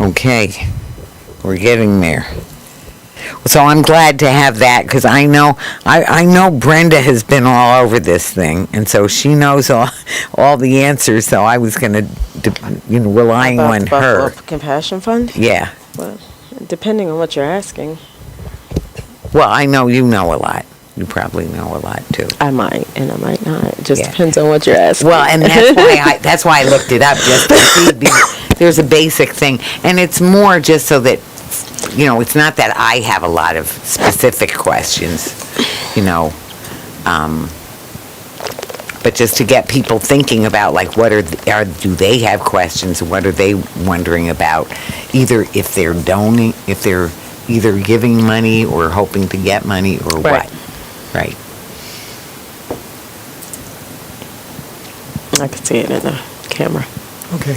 Okay, we're getting there. So I'm glad to have that, because I know Brenda has been all over this thing, and so she knows all the answers. So I was going to, relying About on the Buffalo her. Compassion Fund? Yeah. Well, depending on what you're asking. Well, I know you know a lot. You probably know a lot too. I might, and I might not. It just Yeah. depends on what you're asking. Well, and that's why I looked it up, just to see. There's a basic thing, and it's more just so that, it's not that I have a lot of specific questions, but just to get people thinking about, like, do they have questions, what are they wondering about, either if they're donating, if they're either giving money or hoping to get money or Right. what. Right. I could see it in the camera. Okay.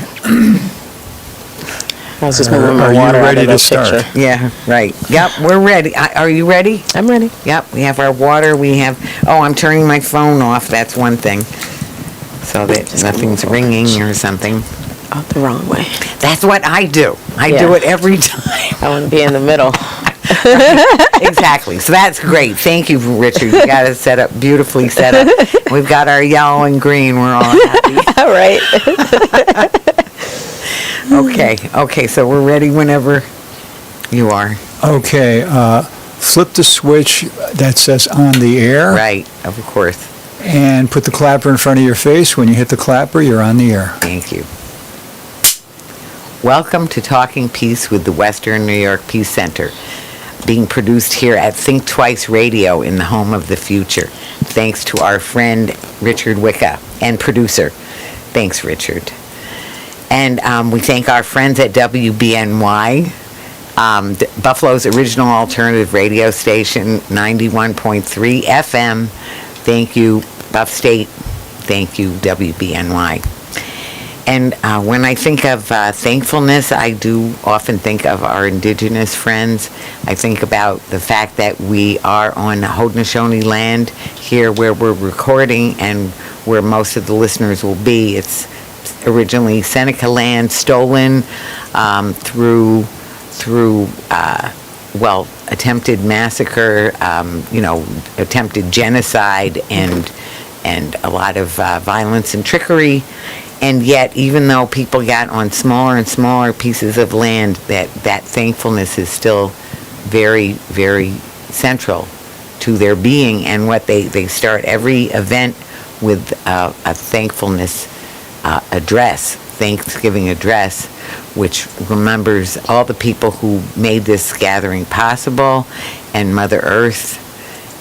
I was just moving my Are you water out ready of to the start? picture. Yeah, right. Yep, we're ready. Are you ready? I'm ready. Yep, we have our water, I'm turning my phone off, that's one thing, so that nothing's ringing or something. Oh, the wrong way. That's what I do. I Yeah. do it every time. I want to be in the middle. Exactly, so that's great. Thank you, Richard. You got it set up, beautifully set up. We've got our yellow and green, we're all happy. All right. Okay, so we're ready whenever you are. Okay, flip the switch that says on the air. Right, of course. And put the clapper in front of your face. When you hit the clapper, you're on the air. Thank you. Welcome to Talking Peace with the Western New York Peace Center, being produced here at Think Twice Radio in the home of the future. Thanks to our friend Richard Wicca and producer. Thanks, Richard. And we thank our friends at WBNY, Buffalo's original alternative radio station, 91.3 FM. Thank you, Buff State. Thank you, WBNY. And when I think of thankfulness, I do often think of our indigenous friends. I think about the fact that we are on Haudenosaunee land here where we're recording and where most of the listeners will be. It's originally Seneca land, stolen through attempted massacre, attempted genocide and a lot of violence and trickery. And yet, even though people got on smaller and smaller pieces of land, that thankfulness is still very, very central to their being. And what they start every event with a thankfulness address, Thanksgiving address, which remembers all the people who made this gathering possible, and Mother Earth,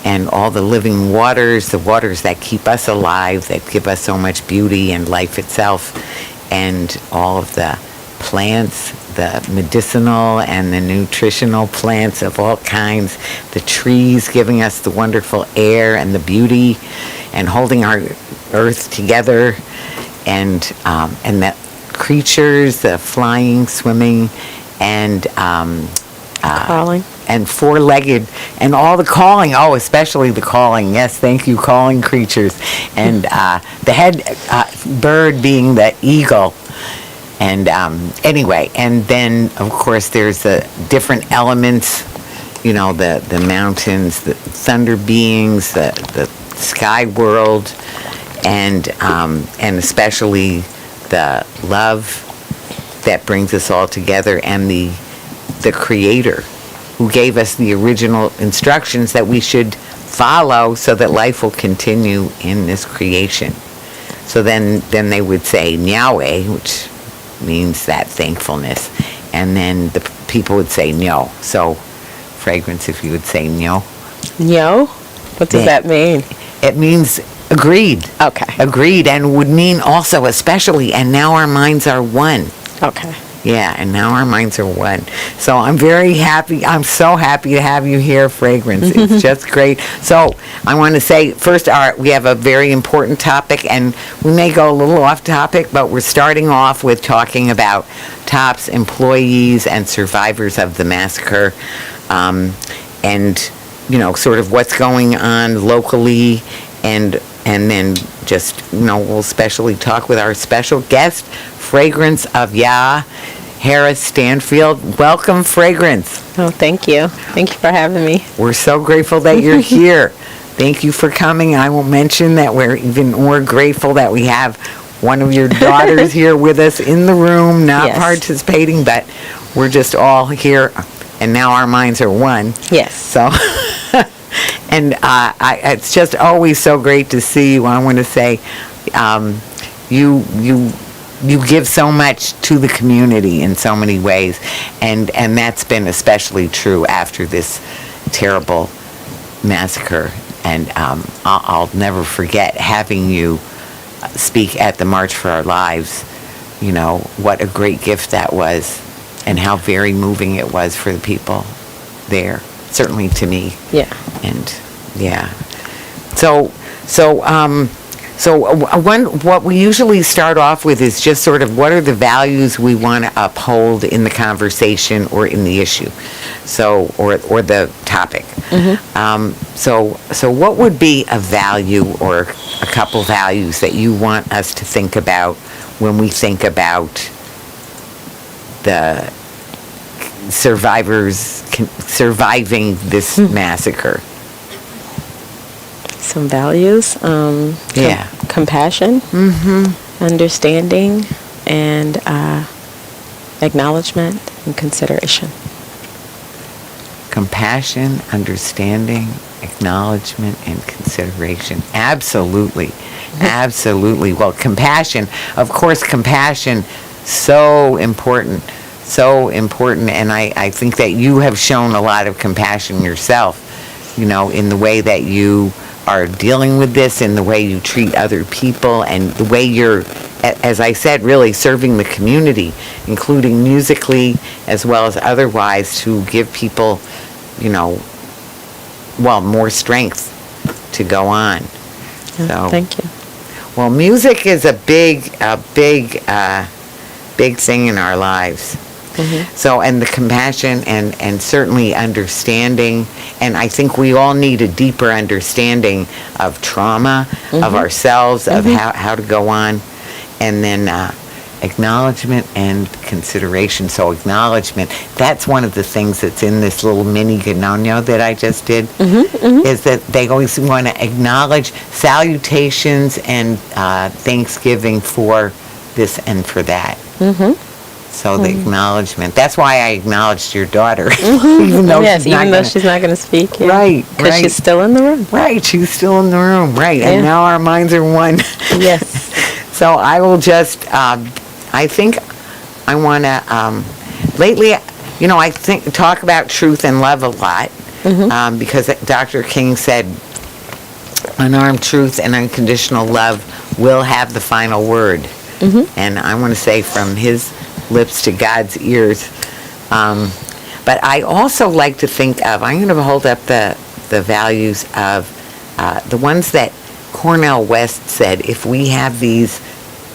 and all the living waters, the waters that keep us alive, that give us so much beauty and life itself, and all of the plants, the medicinal and the nutritional plants of all kinds, the trees giving us the wonderful air and the beauty, and holding our earth together, and the creatures, the flying, swimming, and Crawling. and four-legged, and all the calling, especially the calling, yes, thank you, calling creatures, and the head bird being the eagle, and anyway, and then, of course, there's the different elements, the mountains, the thunder beings, the sky world, and especially the love that brings us all together, and the Creator, who gave us the original instructions that we should follow so that life will continue in this creation. So then they would say Nyahweh, which means that thankfulness, and then the people would say Nyo. So, Fragrance, if you would say Nyo. Nyo? What does that mean? It means agreed. Okay. Agreed, and would mean also especially, and now our minds are one. Okay. Yeah, and now our minds are one. So I'm very happy. I'm so happy to have you here, Fragrance. It's just great. So I want to say, first, we have a very important topic, and we may go a little off topic, but we're starting off with talking about TOPS employees and survivors of the massacre, and, sort of what's going on locally, and And then just, we'll especially talk with our special guest, Fragrance of Yah, Harris Stanfield. Welcome, Fragrance. Oh, thank you. Thank you for having me. We're so grateful that you're here. Thank you for coming. I will mention that we're even more grateful that we have one of your daughters here with us in the room, not Yes. participating, but we're just all here, and now our minds are one. Yes. So, and it's just always so great to see you. I want to say, you give so much to the community in so many ways, and that's been especially true after this terrible massacre. And I'll never forget having you speak at the March for Our Lives. What a great gift that was, and how very moving it was for the people there. Certainly to me. Yeah. And yeah. So what we usually start off with is just sort of what are the values we want to uphold in the conversation or in the issue, or the topic. So what would be a value or a couple values that you want us to think about when we think about the survivors surviving this massacre? Some values. Yeah. Compassion. Understanding, and acknowledgement and consideration. Compassion, understanding, acknowledgement, and consideration. Absolutely. Absolutely. Well, compassion, of course, so important. So important. And I think that you have shown a lot of compassion yourself, in the way that you are dealing with this, in the way you treat other people, and the way you're, as I said, really serving the community, including musically as well as otherwise, to give people, more strength to go on. So, Thank you. well, music is a big thing in our lives. So, and the compassion and certainly understanding, and I think we all need a deeper understanding of trauma, of ourselves, of how to go on, and then acknowledgement and consideration. So acknowledgement, that's one of the things that's in this little mini Gnonio that I just did, is that they always want to acknowledge salutations and thanksgiving for this and for that. So the acknowledgement. That's why I acknowledged your daughter, even though Yes, she's not even though gonna- she's not going to speak. Yeah. Right, Because right. she's still in the room. Right, she's still in the room, right, and Yeah. now our minds are one. Yes. So I will just, I think I want to, lately, I talk about truth and love a lot, because Dr. King said, unarmed truth and unconditional love will have the final word. And I want to say from his lips to God's ears. But I also like to think of, I'm going to hold up the values of the ones that Cornel West said, if we have these,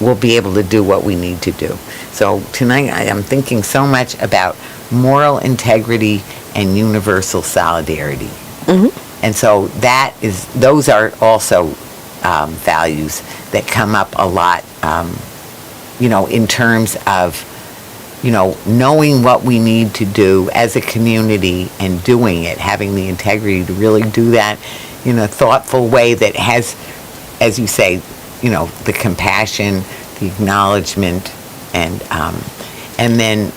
we'll be able to do what we need to do. So tonight I am thinking so much about moral integrity and universal solidarity. And so those are also values that come up a lot, in terms of, knowing what we need to do as a community and doing it, having the integrity to really do that in a thoughtful way that has, as you say, the compassion, the acknowledgement, and then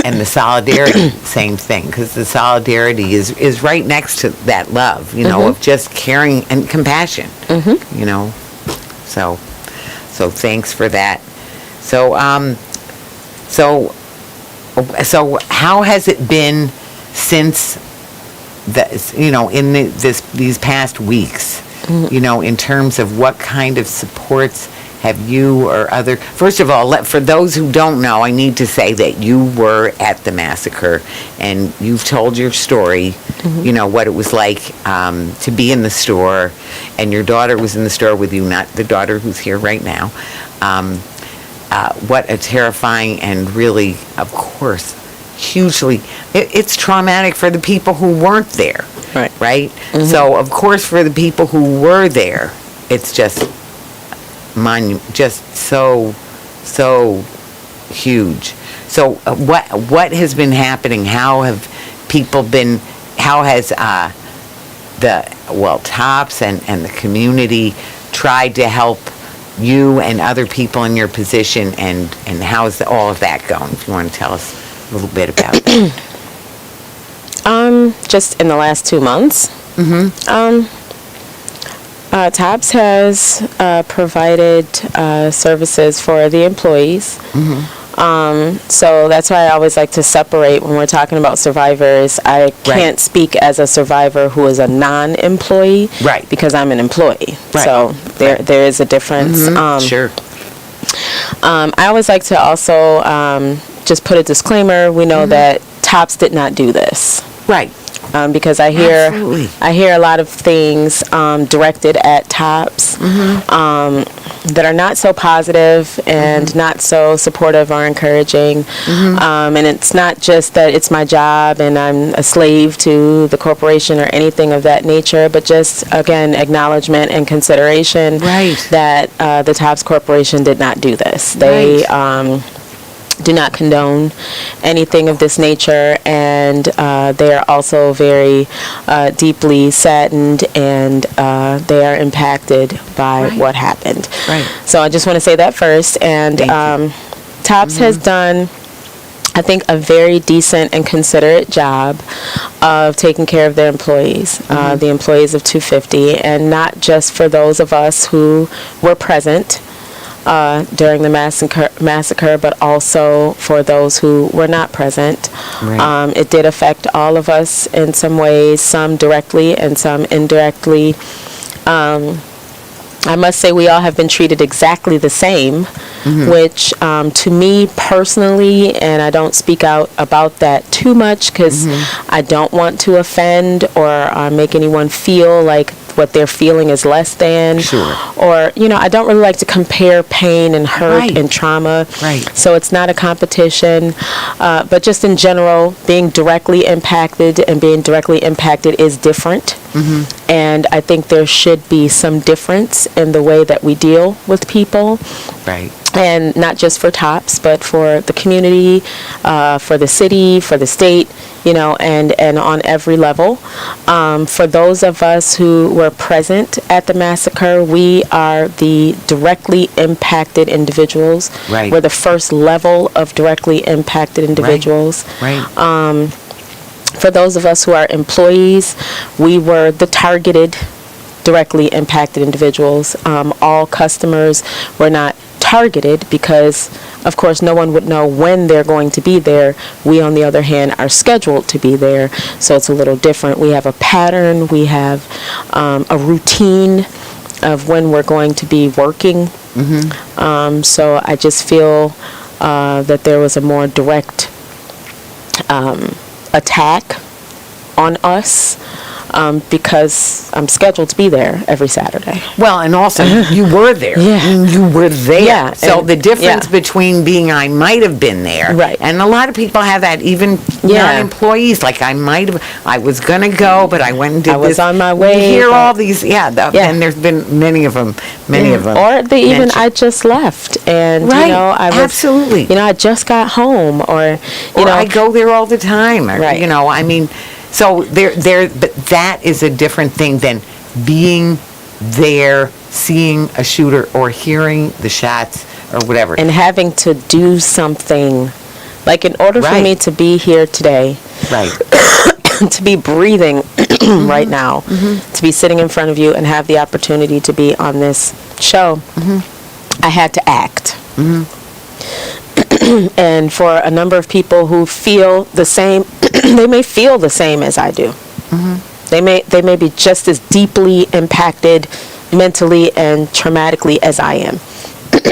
and the solidarity, same thing, because the solidarity is right next to that love, of just caring and compassion, So thanks for that. So how has it been since these past weeks, in terms of what kind of supports have you or other, first of all, for those who don't know, I need to say that you were at the massacre and you've told your story, what it was like to be in the store, and your daughter was in the store with you, not the daughter who's here right now. What a terrifying and really, of course, hugely, it's traumatic for the people who weren't there. Right. Right? So, of course, for the people who were there, it's just just so huge. So, what has been happening? How has TOPS and the community tried to help you and other people in your position, and how's all of that going? If you want to tell us a little bit about that. Just in the last 2 months, TOPS has provided services for the employees. So that's why I always like to separate when we're talking about survivors. I can't speak as a survivor who is a non-employee, Right. because I'm an employee. Right. So there is a difference. Sure. I always like to also just put a disclaimer. We know that TOPS did not do this. Right. Because Absolutely. I hear a lot of things directed at TOPS that are not so positive and not so supportive or encouraging. And it's not just that it's my job and I'm a slave to the corporation or anything of that nature, but just, again, acknowledgement and consideration that the TOPS Corporation did not do this. They do not condone anything of this nature, and they are also very deeply saddened, and they are impacted by what happened. So I just want to say that first. And TOPS has done, I think, a very decent and considerate job of taking care of their employees, the employees of 250, and not just for those of us who were present during the massacre, but also for those who were not present. It did affect all of us in some ways, some directly and some indirectly. I must say we all have been treated exactly the same, which to me personally, and I don't speak out about that too much because I don't want to offend or make anyone feel like what they're feeling is less than. Or, I don't really like to compare pain and hurt and trauma. So it's not a competition. But just in general, being directly impacted and being directly impacted is different. And I think there should be some difference in the way that we deal with people. And not just for TOPS, but for the community, for the city, for the state, and on every level. For those of us who were present at the massacre, we are the directly impacted individuals. We're the first level of directly impacted individuals. For those of us who are employees, we were the targeted, directly impacted individuals. All customers were not targeted because, of course, no one would know when they're going to be there. We, on the other hand, are scheduled to be there, so it's a little different. We have a pattern. We have a routine of when we're going to be working. So I just feel that there was a more direct attack on us because I'm scheduled to be there every Saturday. Well, and also you were there. You were there. So the difference between being I might have been there, and a lot of people have that, even non-employees, like I was going to go, but I went and did this. I was on my way. You hear all these, and there's been many of them. Or I just left, and I was, absolutely. I just got home, or I go there all the time. I mean, so but that is a different thing than being there, seeing a shooter, or hearing the shots, or whatever. And having to do something. Like, in order for me to be here today, to be breathing right now, to be sitting in front of you and have the opportunity to be on this show, I had to act. And for a number of people who feel the same, they may feel the same as I do. They may be just as deeply impacted mentally and traumatically as I am,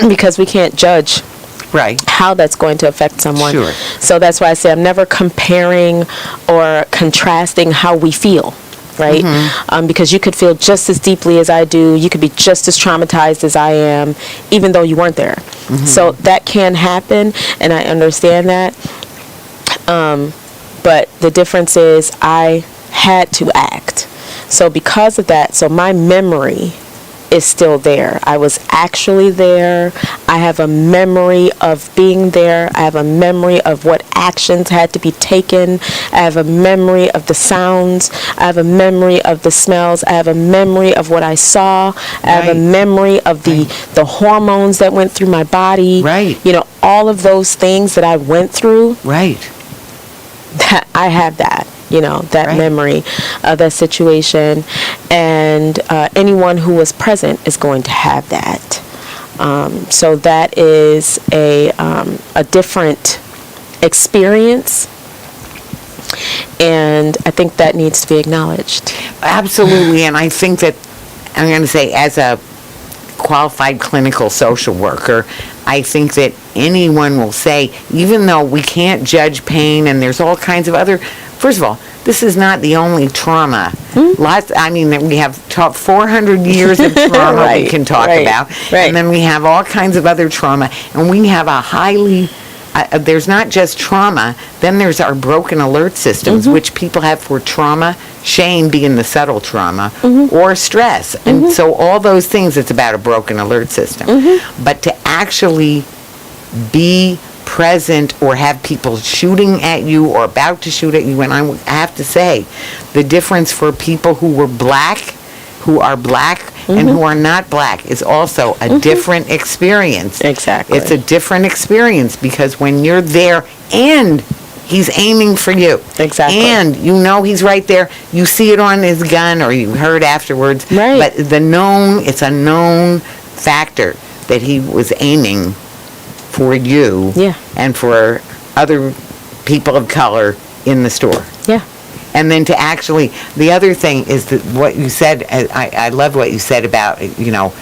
because we can't judge how that's going to affect someone. So that's why I say I'm never comparing or contrasting how we feel. Because you could feel just as deeply as I do. You could be just as traumatized as I am, even though you weren't there. So that can happen, and I understand that. But the difference is I had to act. So because of that, so my memory is still there. I was actually there. I have a memory of being there. I have a memory of what actions had to be taken. I have a memory of the sounds. I have a memory of the smells. I have a memory of what I saw. I have a memory of the hormones that went through my body. Right. You know, all of those things that I went through. Right. That I have that. You know, that memory of that situation, and anyone who was present is going to have that. So that is a different experience, and I think that needs to be acknowledged. Absolutely, and I think that, I'm going to say, as a qualified clinical social worker, I think that anyone will say, even though we can't judge pain and there's all kinds of other, first of all, this is not the only trauma. We have 400 years of trauma we can talk about, and then we have all kinds of other trauma, and we have a highly, there's not just trauma, then there's our broken alert systems, which people have for trauma, shame being the subtle trauma, or stress. And so all those things, it's about a broken alert system. But to actually be present or have people shooting at you or about to shoot at you, and I have to say, the difference for people who are black and who are not black is also a different experience. Exactly. It's a different experience, because when you're there and he's aiming for you. Exactly. And you know he's right there. You see it on his gun, or you heard afterwards. Right. But it's a known factor that he was aiming for you and for other people of color in the store. Yeah. And then to actually, the other thing is that what you said, I love what you said about, you know,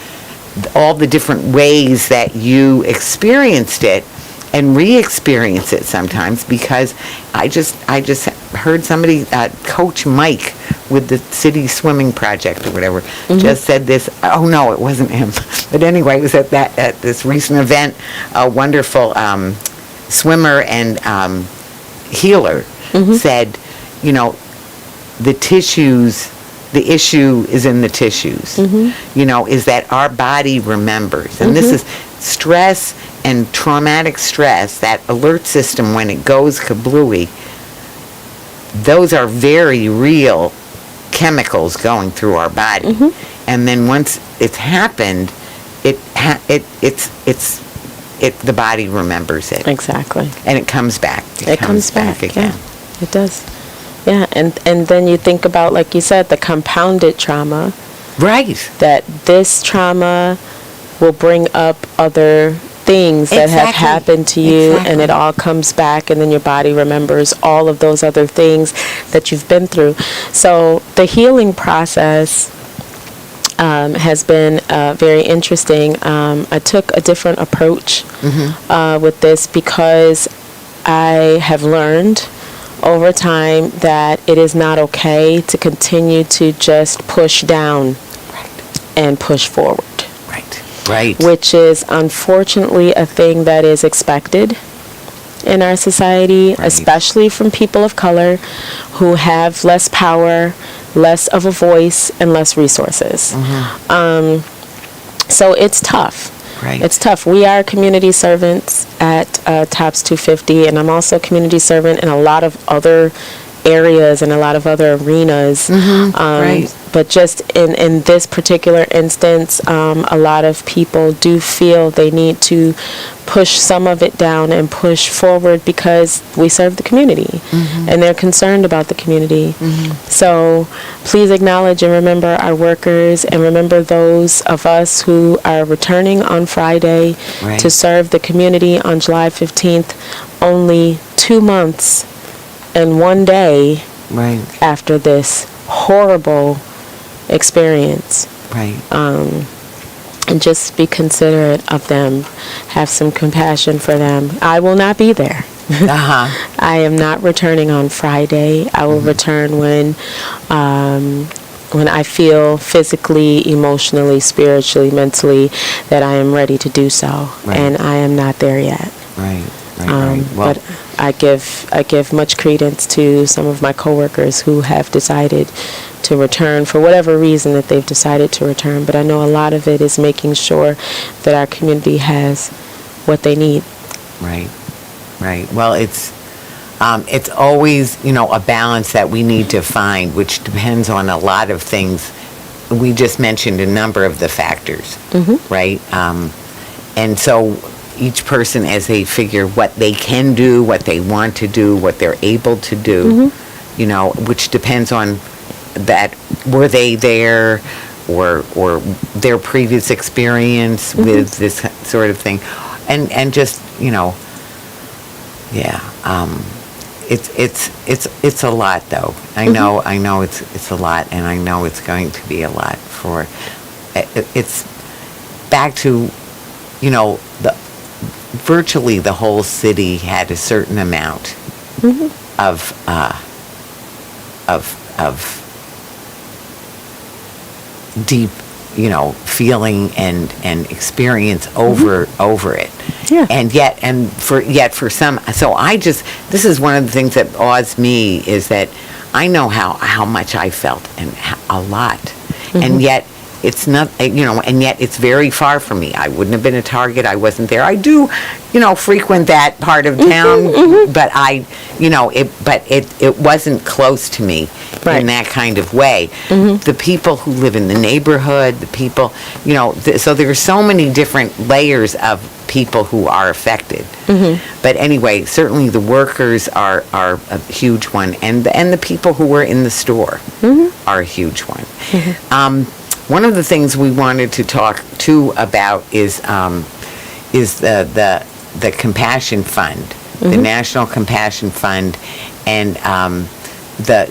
all the different ways that you experienced it and re-experience it sometimes, because I just heard somebody, Coach Mike with the City Swimming Project or whatever, just said this. Oh no, it wasn't him. But anyway, it was at this recent event, a wonderful swimmer and healer said, you know, the issue is in the tissues. You know, is that our body remembers. And this is stress and traumatic stress, that alert system when it goes kablooey, those are very real chemicals going through our body. And then once it's happened, the body remembers it. Exactly. And it comes back. It comes back again. Yeah, it does. Yeah, and then you think about, like you said, the compounded trauma. Right. That this trauma will bring up other things that have happened to you, and it all comes back, and then your body remembers all of those other things that you've been through. So the healing process has been very interesting. I took a different approach with this, because I have learned over time that it is not okay to continue to just push down and push forward. Right. Which is unfortunately a thing that is expected in our society, especially from people of color who have less power, less of a voice, and less resources. So it's tough. It's tough. We are community servants at TOPS 250, and I'm also a community servant in a lot of other areas and a lot of other arenas. But just in this particular instance, a lot of people do feel they need to push some of it down and push forward because we serve the community and they're concerned about the community. So please acknowledge and remember our workers, and remember those of us who are returning on Friday to serve the community on July 15th, only 2 months and 1 day after this horrible experience. And just be considerate of them. Have some compassion for them. I will not be there. I am not returning on Friday. I will return when I feel physically, emotionally, spiritually, mentally that I am ready to do so. And I am not there yet. Well, I give much credence to some of my coworkers who have decided to return for whatever reason that they've decided to return. But I know a lot of it is making sure that our community has what they need. Right. Well, it's always, a balance that we need to find, which depends on a lot of things. We just mentioned a number of the factors, right? And so each person, as they figure what they can do, what they want to do, what they're able to do, which depends on that, were they there, or their previous experience with this sort of thing, and just it's a lot, though. I know it's a lot, and I know it's going to be a lot for. It's back to, virtually the whole city had a certain amount of deep, feeling and experience over it. Yeah. And for some, so this is one of the things that awes me, is that I know how much I felt, and a lot. And yet it's not, and yet it's very far from me. I wouldn't have been a target. I wasn't there. I do, frequent that part of town, but it wasn't close to me in that kind of way. The people who live in the neighborhood, the people, so there are so many different layers of people who are affected. But anyway, certainly the workers are a huge one, and the people who were in the store are a huge one. One of the things we wanted to talk too about is the Compassion Fund, the National Compassion Fund, and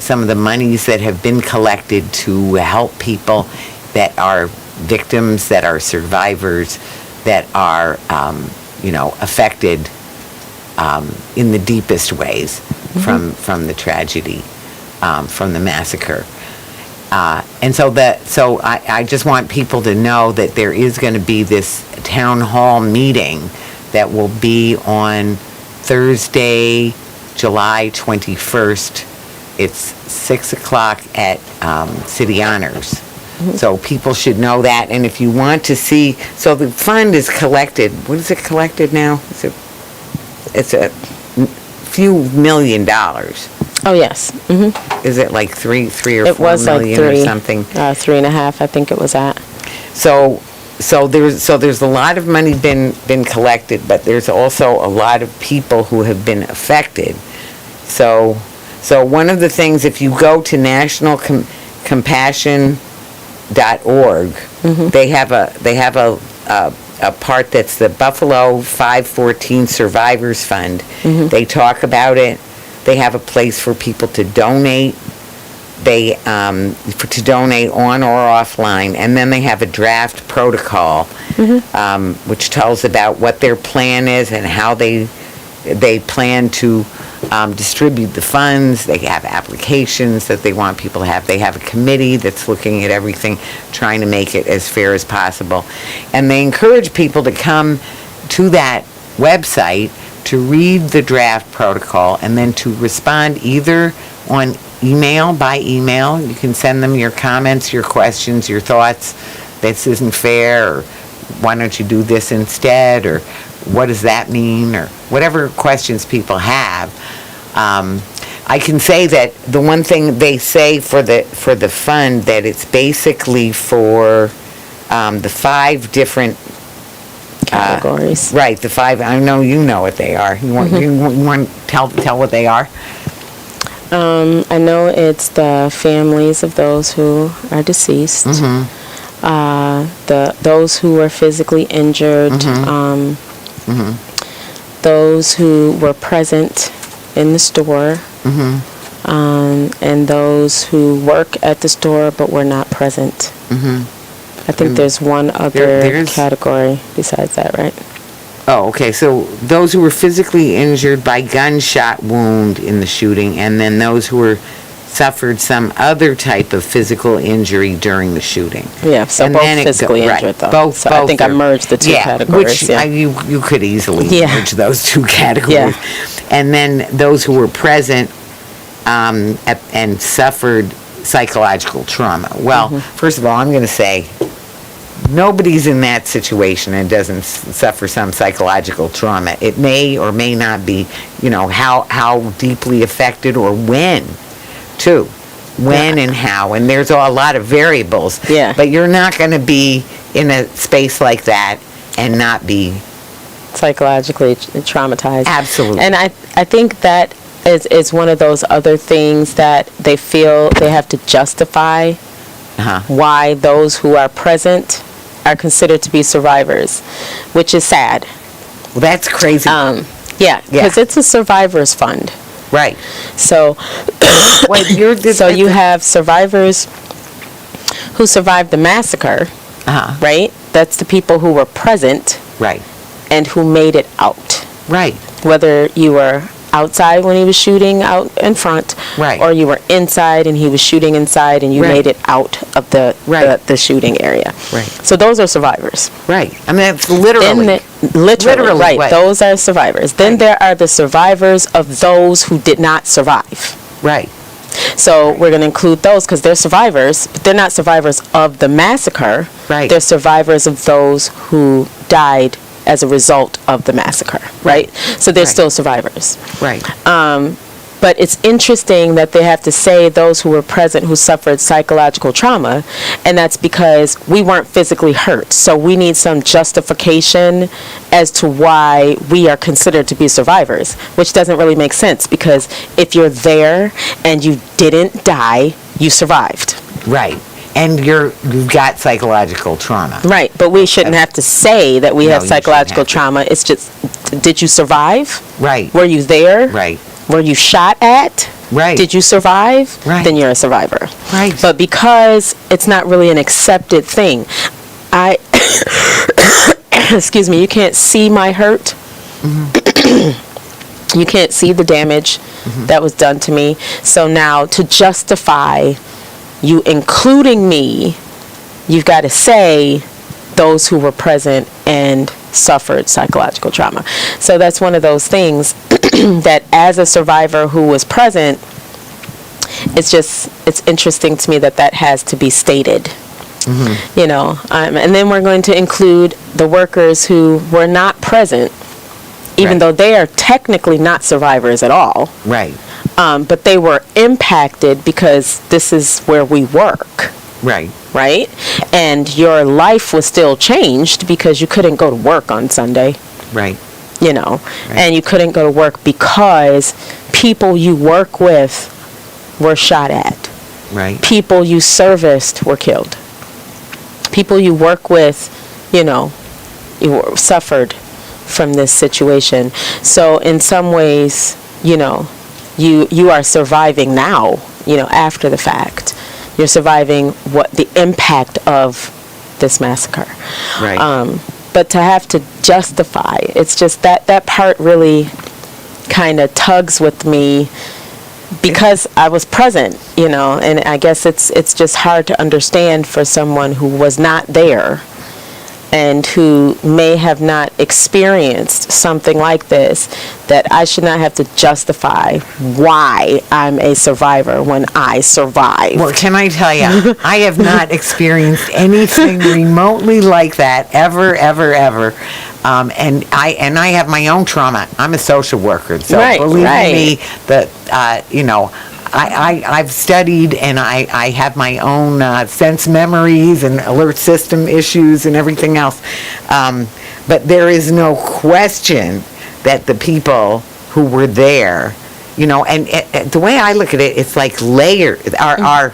some of the monies that have been collected to help people that are victims, that are survivors, that are affected in the deepest ways from the tragedy, from the massacre. And so I just want people to know that there is going to be this town hall meeting that will be on Thursday, July 21st. It's 6 o'clock at City Honors. So people should know that. And if you want to see, so the fund is collected. What is it collected now? It's a few $1 million. Oh, yes. Is it like three or It 4 was like million or something? 3.5, I think it was at. So there's a lot of money been collected, but there's also a lot of people who have been affected. So one of the things, if you go to nationalcompassion.org, they have a part that's the Buffalo 514 Survivors Fund. They talk about it. They have a place for people to donate. To donate on or offline, and then they have a draft protocol, which tells about what their plan is and how they plan to distribute the funds. They have applications that they want people to have. They have a committee that's looking at everything, trying to make it as fair as possible. And they encourage people to come to that website to read the draft protocol and then to respond either on by email. You can send them your comments, your questions, your thoughts. This isn't fair, or why don't you do this instead, or what does that mean, or whatever questions people have. I can say that the one thing they say for the fund, that it's basically for the 5 different categories. Right, the 5. I know you know what they are. You want to tell what they are? I know it's the families of those who are deceased, those who were physically injured, those who were present in the store, and those who work at the store but were not present. I think there's one other category besides that, right? Oh, okay. So those who were physically injured by gunshot wound in the shooting, and then those who suffered some other type of physical injury during the shooting. Yeah, so both physically injured, though. Both I think I merged the two categories. You could easily merge those two categories. and then those who were present and suffered psychological trauma. Well, first of all, I'm going to say nobody's in that situation and doesn't suffer some psychological trauma. It may or may not be, how deeply affected or when, too. When and how, and there's a lot of variables. Yeah. But you're not going to be in a space like that and not be psychologically traumatized. Absolutely. And I think that is one of those other things that they feel they have to justify why those who are present are considered to be survivors, which is sad. Well, that's crazy. Yeah, because it's a survivors fund. Right. So, so you have survivors who survived the massacre, right? That's the people who were present, right, and who made it out, right. Whether you were outside when he was shooting out in front, right, or you were inside and he was shooting inside, and you made it out of the shooting area, right. So those are survivors, right. I mean, it's literally. Literally, right. Those are survivors. Then there are the survivors of those who did not survive. Right. So we're going to include those because they're survivors, but they're not survivors of the massacre. Right. They're survivors of those who died as a result of the massacre, right? So they're still survivors. Right. But it's interesting that they have to say those who were present who suffered psychological trauma, and that's because we weren't physically hurt. So we need some justification as to why we are considered to be survivors, which doesn't really make sense because if you're there and you didn't die, you survived. Right. And you've got psychological trauma. Right, but we shouldn't have to say that we have psychological trauma. It's just, did you survive? Right. Were you there? Right. Were you shot at? Right. Did you survive? Right. Then you're a survivor. Right. But because it's not really an accepted thing, excuse me, you can't see my hurt. You can't see the damage that was done to me. So now to justify you including me, you've got to say those who were present and suffered psychological trauma. So that's one of those things that as a survivor who was present, it's interesting to me that has to be stated. And then we're going to include the workers who were not present, even though they are technically not survivors at all. Right. But they were impacted because this is where we work. Right. Right? And your life was still changed because you couldn't go to work on Sunday. Right. And you couldn't go to work because people you work with were shot at. Right. People you serviced were killed. People you work with, you suffered from this situation. So in some ways, you are surviving now, after the fact. You're surviving the impact of this massacre. Right. But to have to justify, it's just that part really kind of tugs with me because I was present, and I guess it's just hard to understand for someone who was not there and who may have not experienced something like this, that I should not have to justify why I'm a survivor when I survived. Well, can I tell you, I have not experienced anything remotely like that ever. And I have my own trauma. I'm a social worker, so believe me, that I've studied and I have my own sense memories and alert system issues and everything else. But there is no question that the people who were there, and the way I look at it, it's like layers are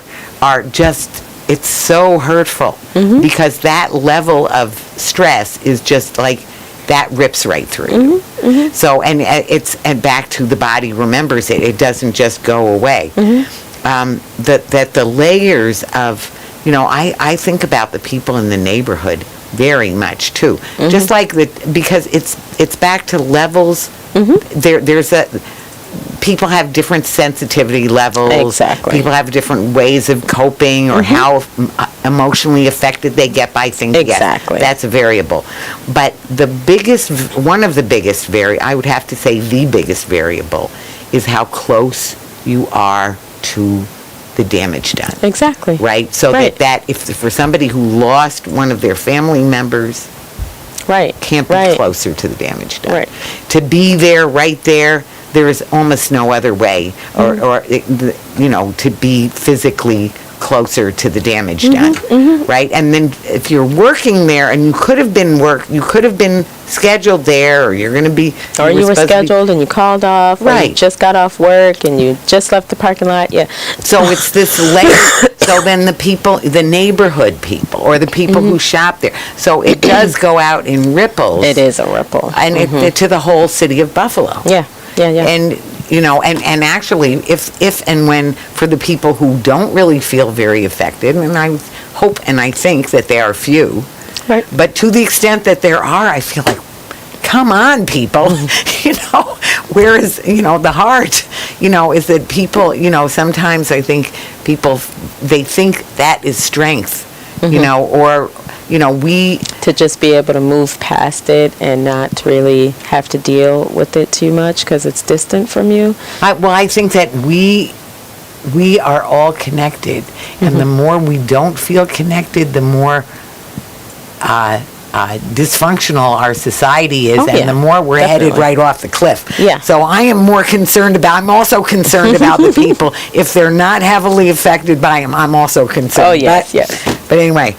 just, it's so hurtful because that level of stress is just like, that rips right through. So, and back to the body remembers it. It doesn't just go away. That the layers of, I think about the people in the neighborhood very much too. Just like because it's back to levels. People have different sensitivity levels. Exactly. People have different ways of coping or how emotionally affected they get by things. Exactly. Yes, that's a variable. But one of the biggest I would have to say the biggest variable is how close you are to the damage done. Exactly. Right? So that if for somebody who lost one of their family members, Right. can't be closer to the damage done. Right. To be there, right there is almost no other way, or to be physically closer to the damage done, right? And then if you're working there and you could have been scheduled there, or you're going to be, or you were scheduled and you called off, or right? You just got off work and you just left the parking lot. Yeah. So it's this layer. So then the neighborhood people, or the people who shop there. So it does go out in ripples. It is a ripple, and it to the whole city of Buffalo. Yeah. And and actually, if and when, for the people who don't really feel very affected, and I hope and I think that there are few, right. But to the extent that there are, I feel like, come on, people, where is, the heart, is that people, sometimes I think people, they think that is strength, or, we... To just be able to move past it and not really have to deal with it too much because it's distant from you. I think that we are all connected, and the more we don't feel connected, the more dysfunctional our society is, and the more we're headed right off the cliff. Yeah. So I'm also concerned about the people. If they're not heavily affected by them, I'm also concerned. Oh, yes. But anyway,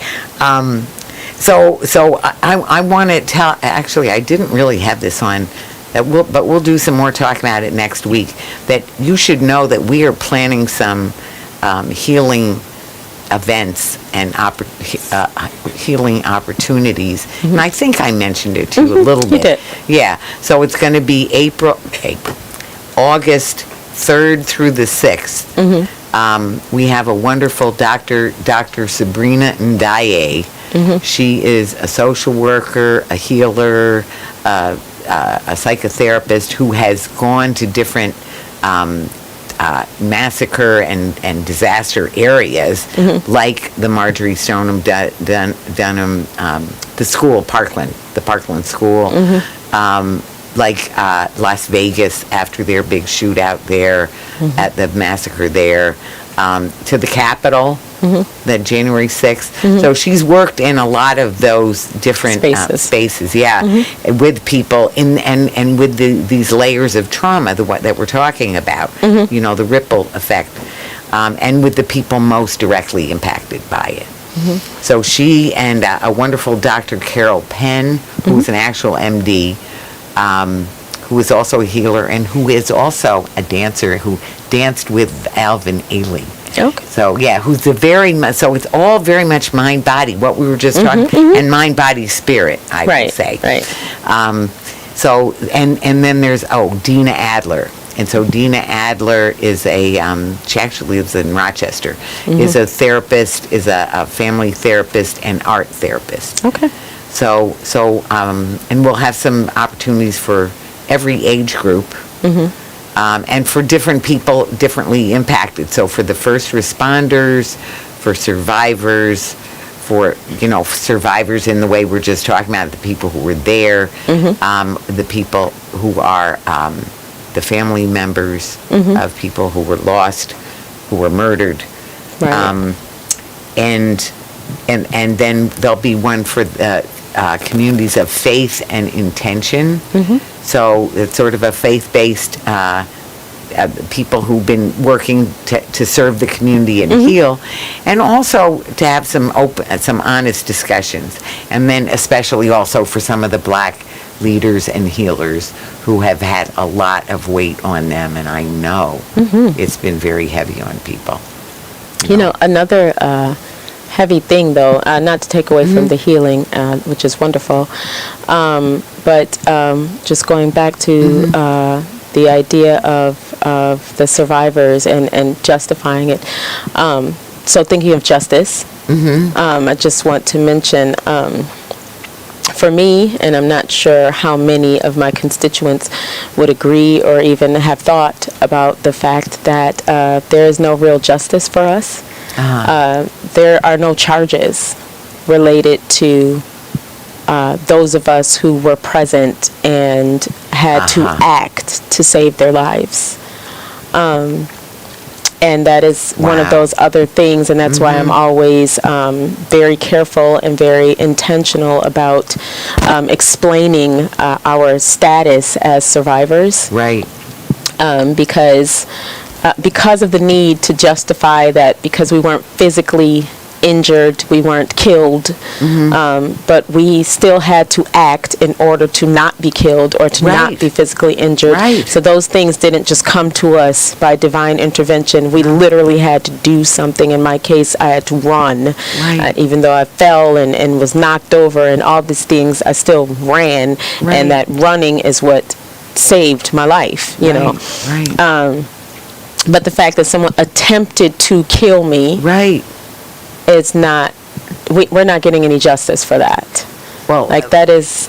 so I want to tell, actually, I didn't really have this on, but we'll do some more talk about it next week, that you should know that we are planning some healing events and healing opportunities. And I think I mentioned it to you a little bit. You did. Yeah. So it's going to be August 3rd through the 6th. We have a wonderful Dr. Sabrina Ndaye. She is a social worker, a healer, a psychotherapist who has gone to different massacre and disaster areas, like the Marjorie Stoneham Dunham, the school, the Parkland School, like Las Vegas after their big shootout there, at the massacre there, to the Capitol, that January 6th. So she's worked in a lot of those different spaces, with people and with these layers of trauma that we're talking about, the ripple effect, and with the people most directly impacted by it. So she and a wonderful Dr. Carol Penn, who's an actual MD, who is also a healer and who is also a dancer who danced with Alvin Ailey. Okay. So who's so it's all very much mind body, what we were just talking, and mind body spirit, I would say. Right. So and then there's Dina Adler. And so Dina Adler is she actually lives in Rochester, is a therapist, is a family therapist and art therapist. Okay. So and we'll have some opportunities for every age group. And for different people differently impacted. So for the first responders, for survivors, for survivors in the way we're just talking about, the people who were there, the people who are the family members of people who were lost, who were murdered, Right. And then there'll be one for the communities of faith and intention. So it's sort of a faith-based people who've been working to serve the community and heal, and also to have some honest discussions. And then especially also for some of the Black leaders and healers who have had a lot of weight on them, and I know it's been very heavy on people. Another heavy thing, though, not to take away from the healing, which is wonderful, but just going back to the idea of the survivors and justifying it. So thinking of justice, I just want to mention, for me, and I'm not sure how many of my constituents would agree or even have thought about the fact that there is no real justice for us. there are no charges related to those of us who were present and had to act to save their lives. And that is one of those other things, and that's why I'm always very careful and very intentional about explaining our status as survivors. Right. Because of the need to justify that, because we weren't physically injured, we weren't killed, but we still had to act in order to not be killed or to not be physically injured. Right. So those things didn't just come to us by divine intervention. We literally had to do something. In my case, I had to run. Right. Even though I fell and was knocked over and all these things, I still ran. Right. And that running is what saved my life, you know. Right. But the fact that someone attempted to kill me, Right. it's not, we're not getting any justice for that. Well, Like that is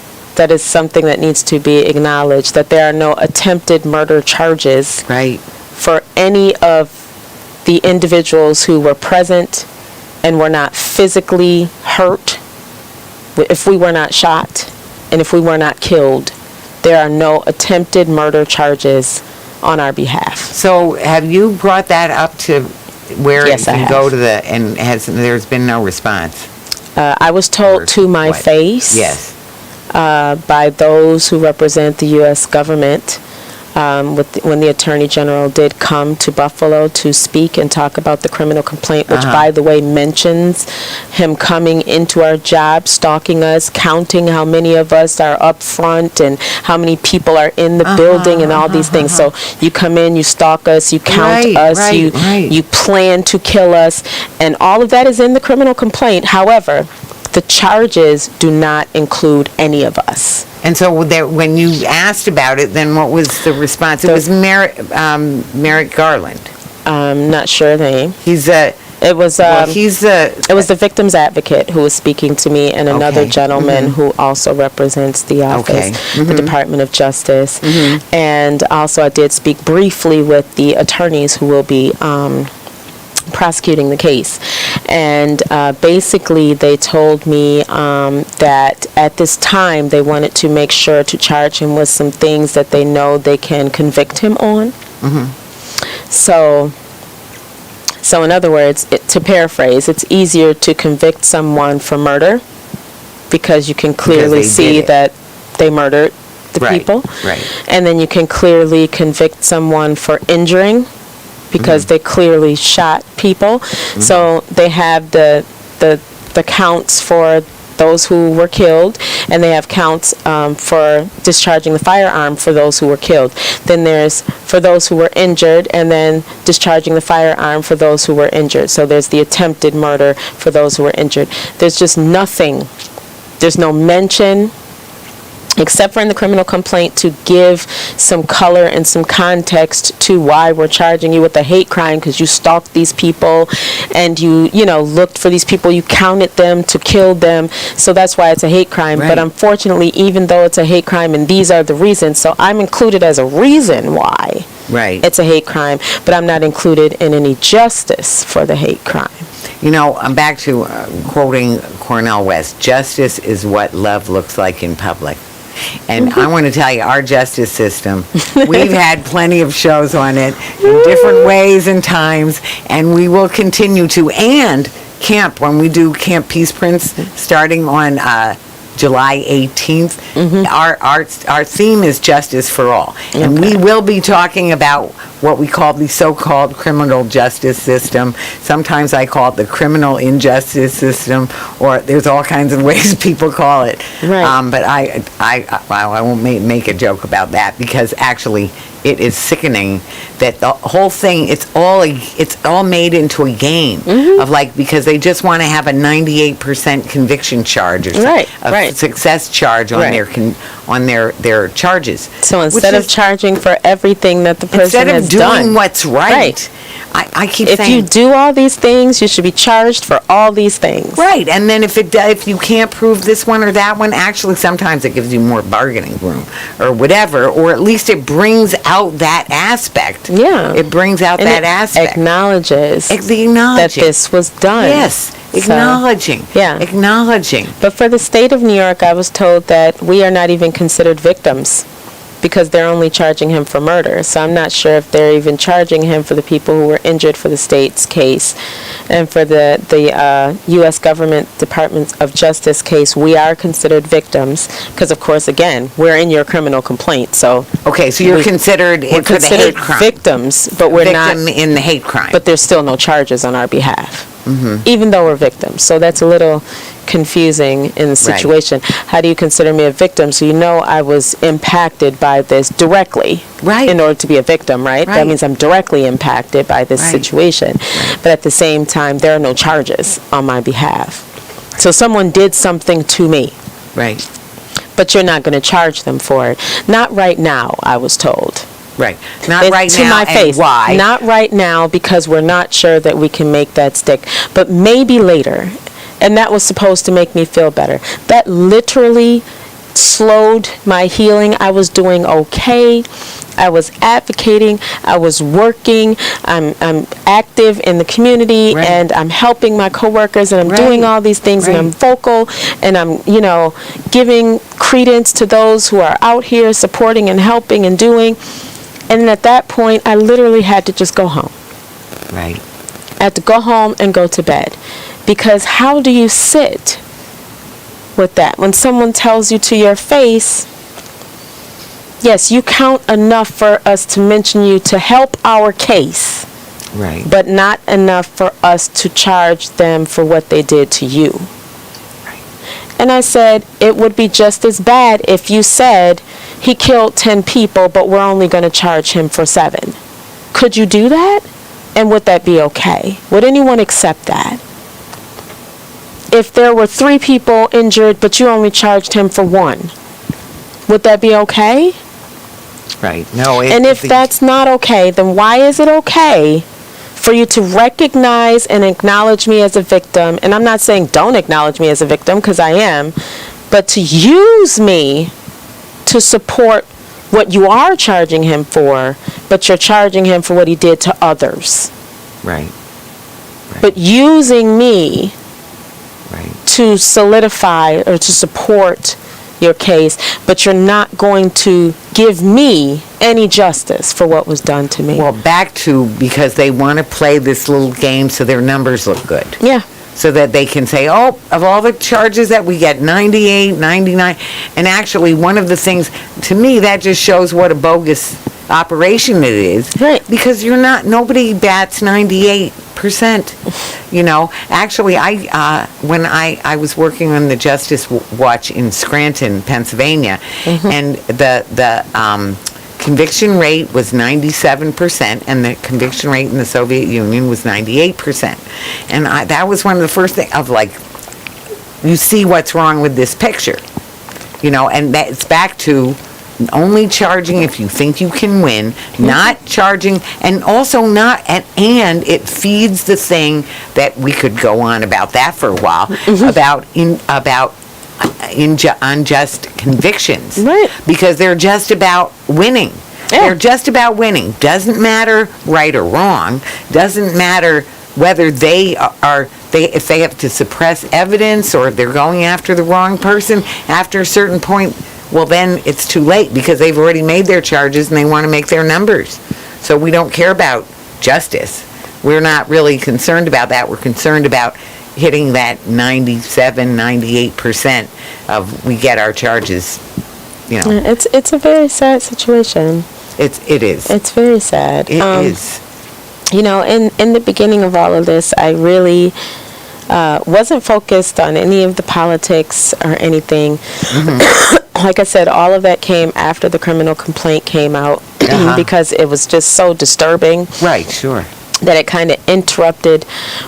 something that needs to be acknowledged, that there are no attempted murder charges right. for any of the individuals who were present and were not physically hurt. If we were not shot and if we were not killed, there are no attempted murder charges on our behalf. So have you brought that up to where Yes, it I can have. go to the, and there's been no response? I was told to my What? face. Yes. By those who represent the U.S. government, when the Attorney General did come to Buffalo to speak and talk about the criminal complaint, which, by the way, mentions him coming into our job, stalking us, counting how many of us are up front and how many people are in the building and all these things. So you come in, you stalk us, you count Right, us, right. you plan to kill us, and all of that is in the criminal complaint. However, the charges do not include any of us. And so when you asked about it, then what was the response? It was Merrick Garland. I'm not sure the name. He's a, It was it was the victim's advocate who was speaking to me, and another Okay. gentleman who also represents the office, Okay. the Department of Justice. And also I did speak briefly with the attorneys who will be prosecuting the case. And basically they told me that at this time they wanted to make sure to charge him with some things that they know they can convict him on. So in other words, to paraphrase, it's easier to convict someone for murder because you can clearly they see did it. that they murdered the Right, people. right. And then you can clearly convict someone for injuring because they clearly shot people. So they have the counts for those who were killed, and they have counts for discharging the firearm for those who were killed. Then there's for those who were injured, and then discharging the firearm for those who were injured. So there's the attempted murder for those who were injured. There's just nothing. There's no mention, except for in the criminal complaint, to give some color and some context to why we're charging you with a hate crime, because you stalked these people and you looked for these people, you counted them to kill them, so that's why it's a hate crime. Right. But unfortunately, even though it's a hate crime and these are the reasons, so I'm included as a reason why Right. it's a hate crime, but I'm not included in any justice for the hate crime. I'm back to quoting Cornel West. Justice is what love looks like in public. And I want to tell you, our justice system, we've had plenty of shows on it in different ways and times, and we will continue to. And camp, when we do Camp Peace Prince, starting on July 18th, our theme is justice for all. And we will be talking about what we call the so-called criminal justice system. Sometimes I call it the criminal injustice system, or there's all kinds of ways people call it. Right. But I won't make a joke about that, because actually it is sickening that the whole thing, it's all made into a game of because they just want to have a 98% conviction charge or something, a success charge on their charges. So instead of charging for everything that the person has done, doing what's right. I keep If saying. you do all these things, you should be charged for all these things. Right, and then if you can't prove this one or that one, actually sometimes it gives you more bargaining room or whatever, or at least it brings out that aspect. Yeah. It brings out And that it aspect. acknowledges The that acknowledging. this was done. Yes, So- acknowledging. Yeah. Acknowledging. But for the state of New York, I was told that we are not even considered victims because they're only charging him for murder. So I'm not sure if they're even charging him for the people who were injured for the state's case. And for the U.S. Government Department of Justice case, we are considered victims because, of course, again, we're in your criminal complaint. So Okay, so you're considered we're for the hate considered crime. victims, but we're Victim not. in the hate crime. But there's still no charges on our behalf, Mm-hmm. even though we're victims. So that's a little confusing in the situation. How do you consider me a victim? So you know I was impacted by this directly Right. in order to be a victim, right? Right. That means I'm directly impacted by this Right. situation. But at the same time, there are no charges on my behalf. So someone did something to me, Right, but you're not going to charge them for it. Not right now, I was told. right. Not right To now, my and face. why? Not right now because we're not sure that we can make that stick, but maybe later. And that was supposed to make me feel better. That literally slowed my healing. I was doing okay. I was advocating. I was working. I'm active in the community, Right. and I'm helping my coworkers, and I'm doing Right. all these things, and Right. I'm vocal, and I'm, giving credence to those who are out here supporting and helping and doing. And at that point, I literally had to just go home. Right. I had to go home and go to bed. Because how do you sit with that? When someone tells you to your face, yes, you count enough for us to mention you to help our case, Right. but not enough for us to charge them for what they did to you. And I said, it would be just as bad if you said he killed 10 people, but we're only going to charge him for 7. Could you do that? And would that be okay? Would anyone accept that? If there were 3 people injured, but you only charged him for 1, would that be okay? Right. No. And if that's not okay, then why is it okay for you to recognize and acknowledge me as a victim? And I'm not saying don't acknowledge me as a victim, because I am, but to use me to support what you are charging him for, but you're charging him for what he did to others. Right. But using me Right. to solidify or to support your case, but you're not going to give me any justice for what was done to me. Well, back to because they want to play this little game so their numbers look good. Yeah. So that they can say, oh, of all the charges that we get, 98, 99. And actually, one of the things, to me, that just shows what a bogus operation it is. Right. Because nobody bats 98%. Actually, when I was working on the Justice Watch in Scranton, Pennsylvania, and the conviction rate was 97%, and the conviction rate in the Soviet Union was 98%. And that was one of the first things of you see what's wrong with this picture, and that's back to only charging if you think you can win, not charging, and also not, and it feeds the thing that we could go on about that for a while, about unjust convictions. Right. Because they're just about winning. Yeah. They're just about winning. Doesn't matter right or wrong. Doesn't matter whether if they have to suppress evidence or if they're going after the wrong person after a certain point. Well, then it's too late because they've already made their charges and they want to make their numbers. So we don't care about justice. We're not really concerned about that. We're concerned about hitting that 97, 98% of we get our charges, It's a very sad situation. It is. It's very sad. It is. In the beginning of all of this, I really wasn't focused on any of the politics or anything. Like I said, all of that came after the criminal complaint came out because it was just so disturbing. Right, sure. that it kind of interrupted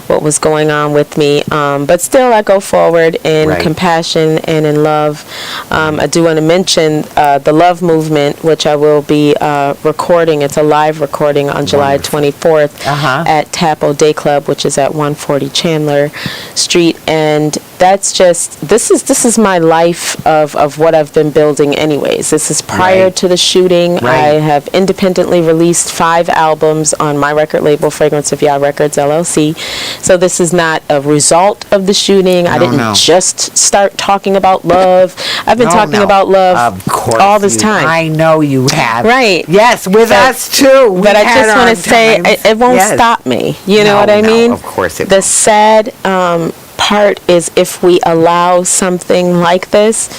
what was going on with me. But still, I go forward in Right. compassion and in love. I do want to mention the Love Movement, which I will be recording. It's a live recording on July 24th at Tapo Day Club, which is at 140 Chandler Street. And that's just, this is my life of what I've been building anyways. This is prior Right. to the shooting. Right. I have independently released 5 albums on my record label, Fragrance of Ya Records, LLC. So this is not a result of the shooting. I didn't no. just start talking about love. I've been No, talking no. about love Of course all this you- time. I know you have. Right. Yes, with But- us too. We But I had just want our to say times. it won't Yes. stop me. You know No, what I no, mean? of course it The won't. sad part is if we allow something like this,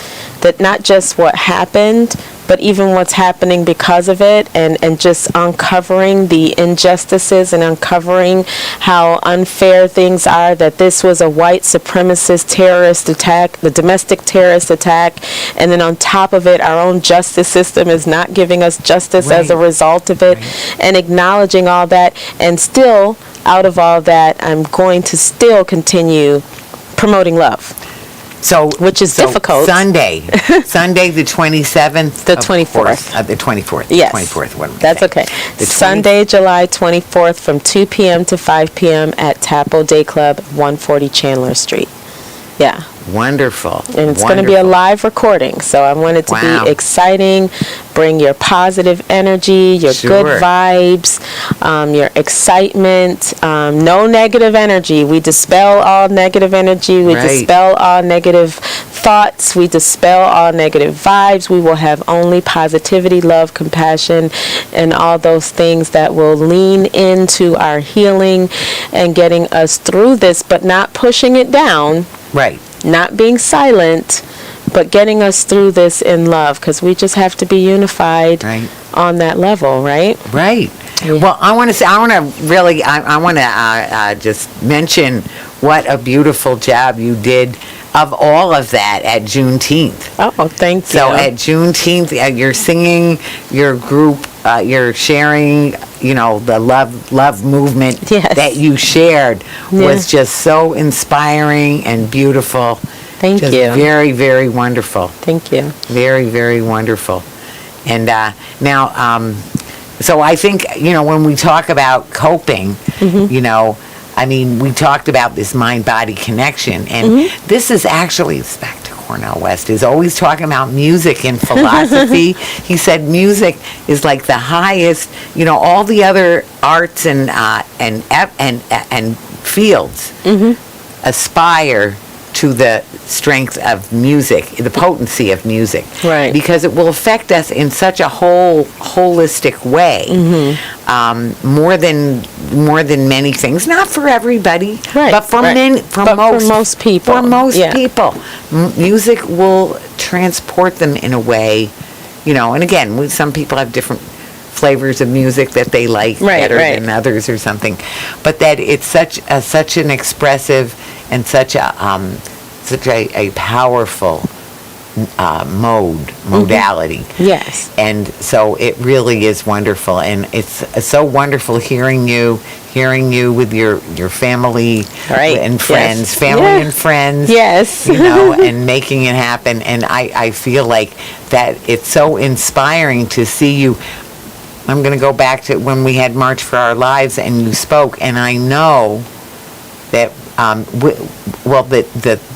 that not just what happened, but even what's happening because of it, and just uncovering the injustices and uncovering how unfair things are, that this was a white supremacist terrorist attack, the domestic terrorist attack, and then on top of it, our own justice system is not giving us justice as a Right. result of it, and acknowledging all that, and still, out of all that, I'm going to still continue promoting love. So, Which is difficult. Sunday the 27th. The of 24th. course, the 24th. Yes. 24th. What am I That's saying? okay. The 20 Sunday, July 24th from 2 p.m. to 5 p.m. at Tapo Day Club, 140 Chandler Street. Yeah. Wonderful. And it's going to be a Wonderful. live recording, so I want it to Wow. be exciting. Bring your positive energy, your Sure. good vibes, your excitement. No negative energy. We dispel all negative energy. We Right. dispel all negative thoughts. We dispel all negative vibes. We will have only positivity, love, compassion, and all those things that will lean into our healing and getting us through this, but not pushing it down. Right. Not being silent, but getting us through this in love, because we just have to be unified Right. on that level, right? Right. Well, I want to just mention what a beautiful job you did of all of that at Juneteenth. Oh, thank you. So at Juneteenth, you're singing, your group, you're sharing, the love movement Yes. that you shared Yeah. was just so inspiring and beautiful. Thank Just you. very, very wonderful. Thank you. Very, very wonderful. And now, so I think, when we talk about coping, we talked about this mind-body connection. And this is actually, it's back to Cornel West, is always talking about music and philosophy. He said music is like the highest, all the other arts and fields aspire to the strength of music, the potency of music. Right. Because it will affect us in such a holistic way, more than many things. Not for everybody, Right, but for right. many, But for most people, For most yeah. people, music will transport them in a way, and again, some people have different flavors of music that they like Right, better right. than others or something, but that it's such an expressive and such a powerful modality. Yes. And so it really is wonderful, and it's so wonderful hearing you with your family Right. and Yes. friends, Yeah. and friends. Yes. And making it happen. And I feel like that it's so inspiring to see you. I'm going to go back to when we had March for Our Lives and you spoke, and I know that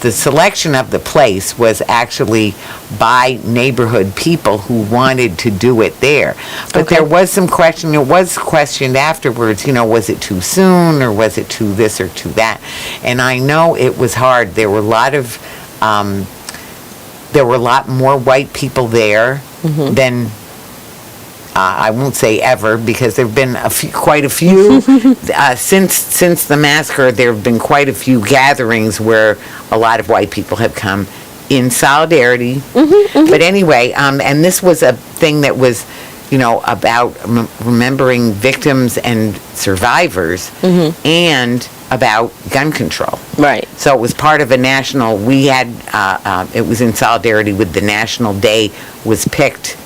the selection of the place was actually by neighborhood people who wanted to do it there. But Okay. there was some question, it was questioned afterwards, was it too soon or was it too this or too that? And I know it was hard. There were a lot more white people there than I won't say ever, because there have been quite a few since the massacre. There have been quite a few gatherings where a lot of white people have come in solidarity. But anyway, and this was a thing that was, about remembering victims and survivors, and about gun control. Right. So it was part of a national. We had it was in solidarity with the National Day was picked,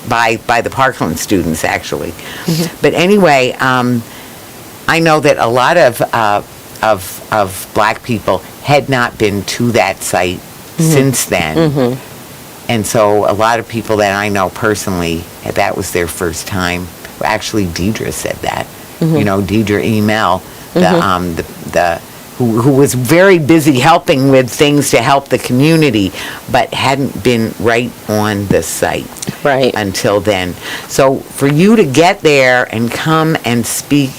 by the Parkland students, actually. But anyway, I know that a lot of Black people had not been to that site since then. And so a lot of people that I know personally, that was their first time. Actually, Deidre said that. You know, Deidre Emel, who was very busy helping with things to help the community, but hadn't been right on the site until then. So for you to get there and come and speak,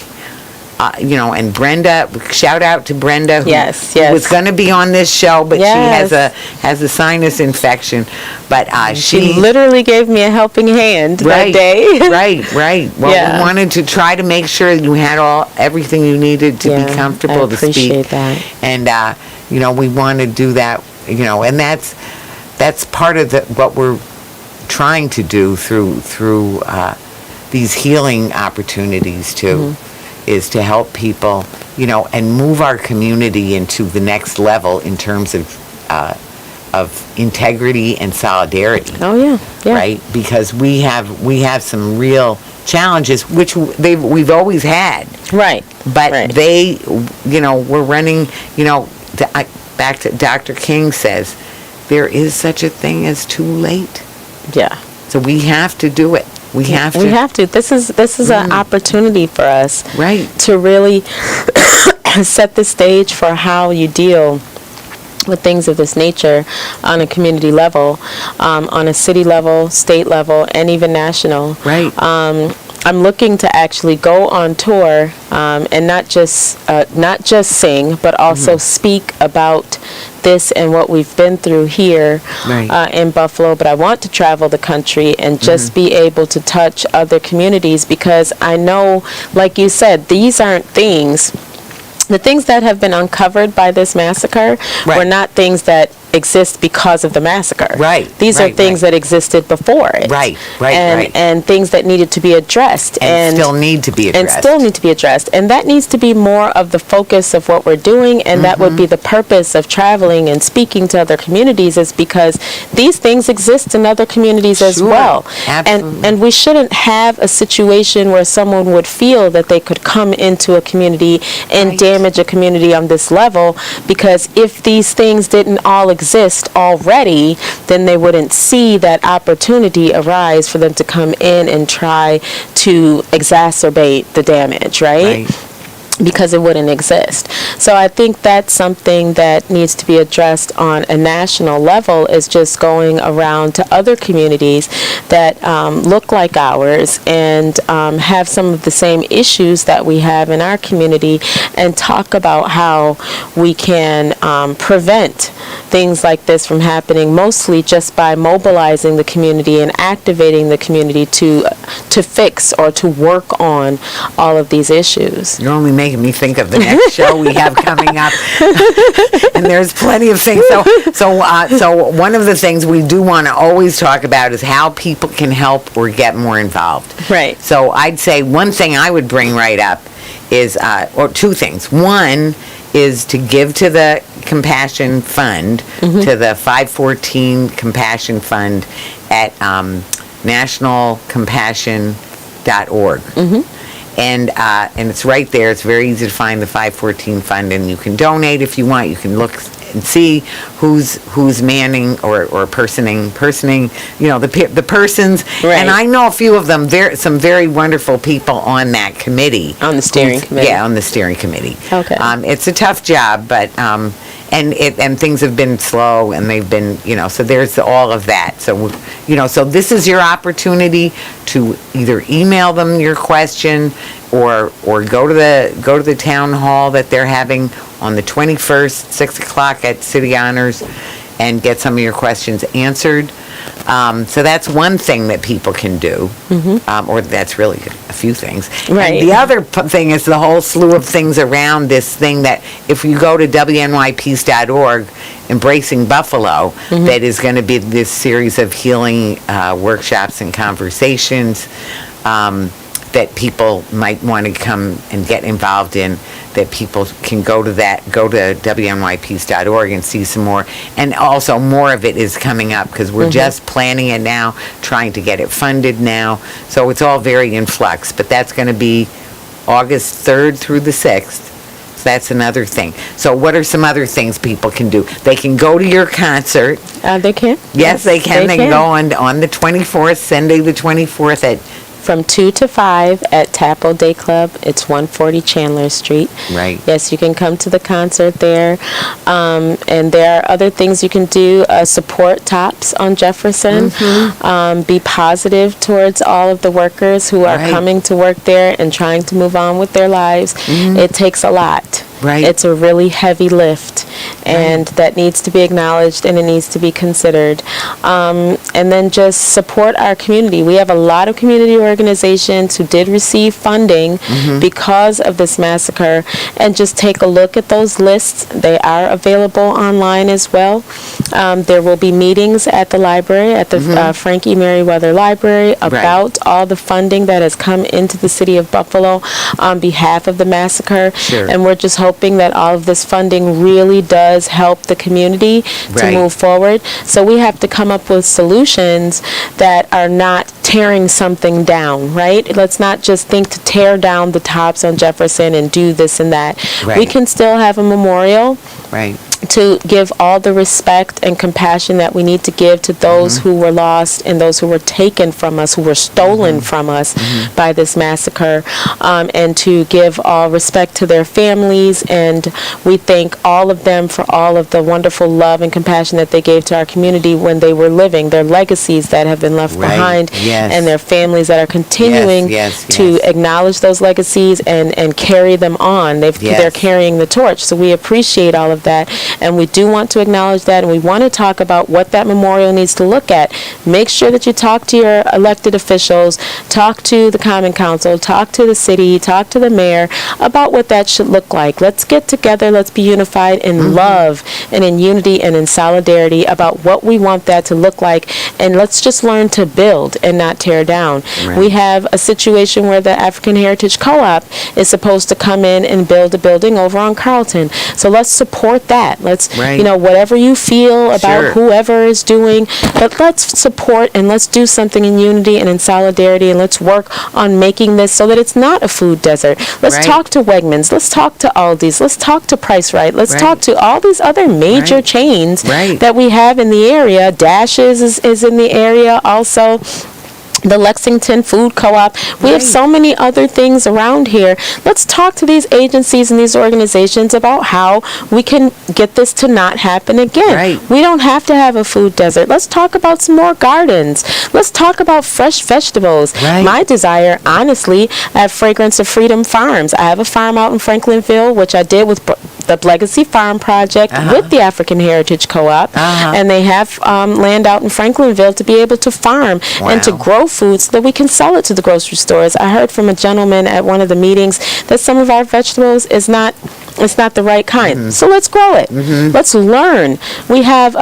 you know, and Brenda, shout out to Brenda, who was going to be on this show, but she has a sinus infection. But she literally gave me a helping hand that day. Right. Well, we wanted to try to make sure you had everything you needed to be comfortable to speak. I appreciate that. And you know, we want to do that. You know, and that's part of what we're trying to do through these healing opportunities too. Is to help people, you know, and move our community into the next level in terms of integrity and solidarity. Oh yeah. Right, because we have some real challenges, which we've always had. Right. But they, you know, we're running, you know, back to Dr. King says, there is such a thing as too late. Yeah. So we have to do it. We have to. This is an opportunity for us, to really set the stage for how you deal with things of this nature on a community level, on a city level, state level, and even national. Right. I'm looking to actually go on tour and not just sing, but also speak about this and what we've been through here in Buffalo. But I want to travel the country and just be able to touch other communities, because I know, like you said, these aren't things. The things that have been uncovered by this massacre were not things that exist because of the massacre. These are things that existed before it. And things that needed to be addressed. And still need to be addressed. And that needs to be more of the focus of what we're doing, and that would be the purpose of traveling and speaking to other communities, is because these things exist in other communities as well. And we shouldn't have a situation where someone would feel that they could come into a community and damage a community on this level, because if these things didn't all exist already, then they wouldn't see that opportunity arise for them to come in and try to exacerbate the damage, right? Because it wouldn't exist. So I think that's something that needs to be addressed on a national level, is just going around to other communities that look like ours and have some of the same issues that we have in our community, and talk about how we can prevent things like this from happening, mostly just by mobilizing the community and activating the community to fix or to work on all of these issues. You're only making me think of the next show we have coming up, and there's plenty of things. So one of the things we do want to always talk about is how people can help or get more involved. Right. So I'd say one thing I would bring right up is, or two things. One is to give to the Compassion Fund, to the 514 Compassion Fund at nationalcompassion.org. And it's right there. It's very easy to find the 514 Fund, and you can donate if you want. You can look and see who's manning or personing, you know, the persons. And I know a few of them, some very wonderful people on that committee. On the steering committee. Yeah, on the steering committee. Okay. It's a tough job, but and things have been slow, and they've been, you know, so there's all of that. So, you know, so this is your opportunity to either email them your question or go to the town hall that they're having on the 21st, 6 o'clock at City Honors, and get some of your questions answered. So that's one thing that people can do, or that's really a few things. Right. And the other thing is the whole slew of things around this thing that if you go to WNYPC.org, Embracing Buffalo, that is going to be this series of healing workshops and conversations that people might want to come and get involved in. that people can go to WNYPeace.org and see some more. And also more of it is coming up because we're just planning it now, trying to get it funded now. So it's all very in flux. But that's going to be August 3rd through the 6th. So that's another thing. So what are some other things people can do? They can go to your concert. They can. Yes, they can. They can go on the 24th, Sunday the 24th at from 2 to 5 at Tappo Day Club. It's 140 Chandler Street. Right. Yes, you can come to the concert there. And there are other things you can do. Support TOPS on Jefferson. Be positive towards all of the workers who are coming to work there and trying to move on with their lives. It takes a lot. Right. It's a really heavy lift, and that needs to be acknowledged and it needs to be considered. And then just support our community. We have a lot of community organizations who did receive funding because of this massacre, and just take a look at those lists. They are available online as well. There will be meetings at the library, at the Frank E. Merriweather Library, about all the funding that has come into the city of Buffalo on behalf of the massacre. Sure. And we're just hoping that all of this funding really does help the community to move forward. So we have to come up with solutions that are not tearing something down, right? Let's not just think to tear down the TOPS on Jefferson and do this and that. We can still have a memorial. To give all the respect and compassion that we need to give to those who were lost and those who were taken from us, who were stolen from us by this massacre, and to give all respect to their families. And we thank all of them for all of the wonderful love and compassion that they gave to our community when they were living, their legacies that have been left behind, and their families that are continuing to acknowledge those legacies and carry them on. They're carrying the torch. So we appreciate all of that. And we do want to acknowledge that, and we want to talk about what that memorial needs to look at. Make sure that you talk to your elected officials, talk to the Common Council, talk to the city, talk to the mayor about what that should look like. Let's get together, let's be unified in love and in unity and in solidarity about what we want that to look like, and let's just learn to build and not tear down. We have a situation where the African Heritage Co-op is supposed to come in and build a building over on Carlton. So let's support that. Let's, whatever you feel about whoever is doing, but let's support and let's do something in unity and in solidarity, and let's work on making this so that it's not a food desert. Let's talk to Wegmans. Let's talk to Aldi's. Let's talk to Price Right. Let's talk to all these other major chains that we have in the area. Dash's is in the area also. The Lexington Food Co-op. We have so many other things around here. Let's talk to these agencies and these organizations about how we can get this to not happen again. We don't have to have a food desert. Let's talk about some more gardens. Let's talk about fresh vegetables. My desire, honestly, I have Fragrance of Freedom Farms. I have a farm out in Franklinville, which I did with the Legacy Farm Project with the African Heritage Co-op, and they have land out in Franklinville to be able to farm and to grow food so that we can sell it to the grocery stores. I heard from a gentleman at one of the meetings that some of our vegetables it's not the right kind. So let's grow it. Let's learn. We have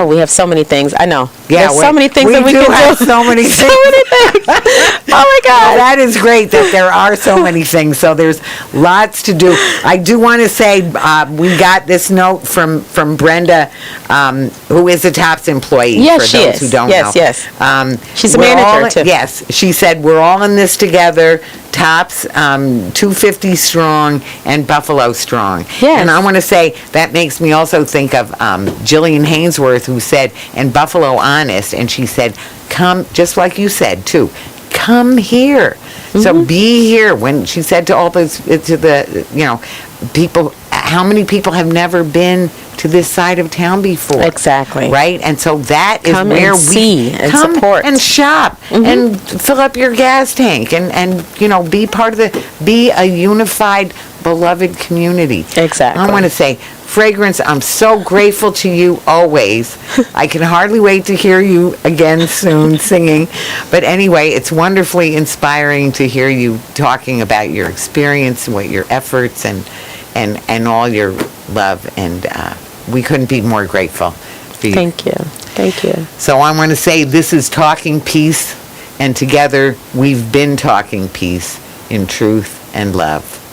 we have so many things. I know. There's so many things that we can do. So many things. So many things. Oh my God. Well, that is great that there are so many things. So there's lots to do. I do want to say we got this note from Brenda, who is a TOPS employee. Yes, for those who don't know. Yes. She's a manager too. Yes, she said we're all in this together. TOPS, 250 strong and Buffalo strong. Yes. And I want to say that makes me also think of Jillian Hainsworth, who said, and Buffalo Honest, and she said, come, just like you said too, come here. So be here. When she said to all those, to the, people, how many people have never been to this side of town before? Exactly. Right? And so that is come where and see and come support and shop and fill up your gas tank and be part of be a unified, beloved community. Exactly. I want to say, Fragrance, I'm so grateful to you always. I can hardly wait to hear you again soon singing. But anyway, it's wonderfully inspiring to hear you talking about your experience and what your efforts and all your love. And we couldn't be more grateful for you. Thank you. Thank you. So I want to say this is Talking Peace, and together we've been talking peace in truth and love.